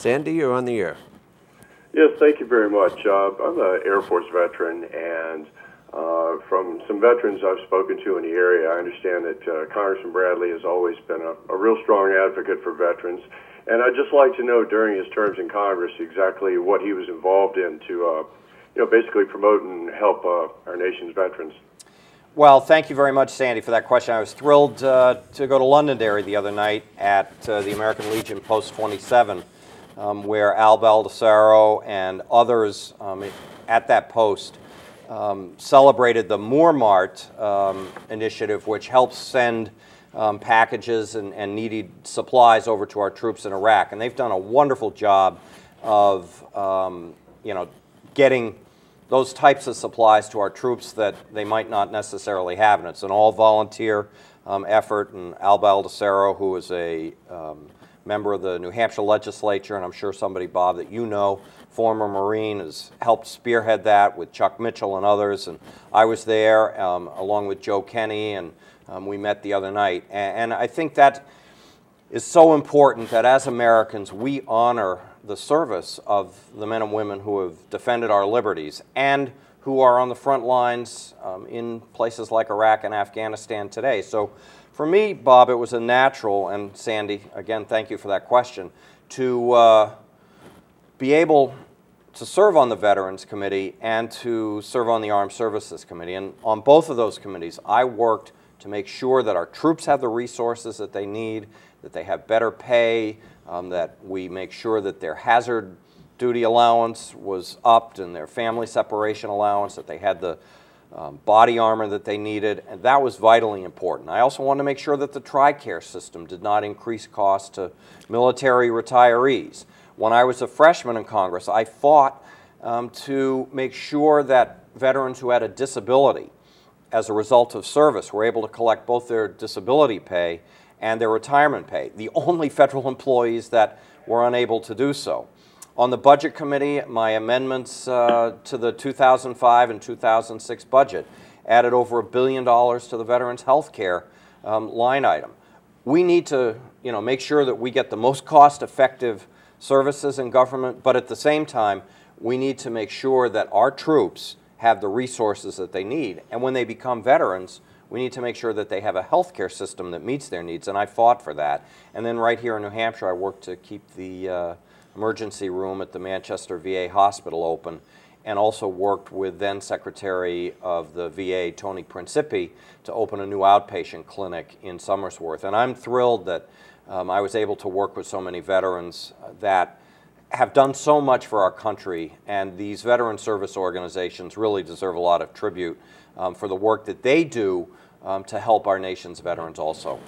Sandy, you're on the air. Yes, thank you very much. I'm an Air Force veteran, and from some veterans I've spoken to in the area, I understand that Congressman Bradley has always been a real strong advocate for veterans. And I'd just like to know during his terms in Congress exactly what he was involved in to, basically promote and help our nation's veterans. Well, thank you very much, Sandy, for that question. I was thrilled to go to Londonderry the other night at the American Legion Post 27, where Al Baldessaro and others at that post celebrated the Moore Mart initiative, which helps send packages and needed supplies over to our troops in Iraq. And they've done a wonderful job of getting those types of supplies to our troops that they might not necessarily have. And it's an all-volunteer effort. And Al Baldessaro, who is a member of the New Hampshire legislature, and I'm sure somebody, Bob, that you know, former Marine, has helped spearhead that with Chuck Mitchell and others. And I was there along with Joe Kenny, and we met the other night. And I think that is so important that as Americans we honor the service of the men and women who have defended our liberties and who are on the front lines in places like Iraq and Afghanistan today. So for me, Bob, it was a natural, and Sandy, again, thank you for that question, to be able to serve on the Veterans Committee and to serve on the Armed Services Committee. And on both of those committees, I worked to make sure that our troops have the resources that they need, that they have better pay, that we make sure that their hazard duty allowance was upped and their family separation allowance, that they had the body armor that they needed, and that was vitally important. I also wanted to make sure that the TRICARE system did not increase costs to military retirees. When I was a freshman in Congress, I fought to make sure that veterans who had a disability as a result of service were able to collect both their disability pay and their retirement pay, the only federal employees that were unable to do so. On the Budget Committee, my amendments to the 2005 and 2006 budget added over $1 billion to the Veterans Health Care line item. We need to make sure that we get the most cost-effective services in government, but at the same time, we need to make sure that our troops have the resources that they need. And when they become veterans, we need to make sure that they have a health care system that meets their needs, and I fought for that. And then right here in New Hampshire, I worked to keep the emergency room at the Manchester VA Hospital open, and also worked with then Secretary of the VA, Tony Principi, to open a new outpatient clinic in Somersworth. And I'm thrilled that I was able to work with so many veterans that have done so much for our country, and these veteran service organizations really deserve a lot of tribute for the work that they do to help our nation's veterans also.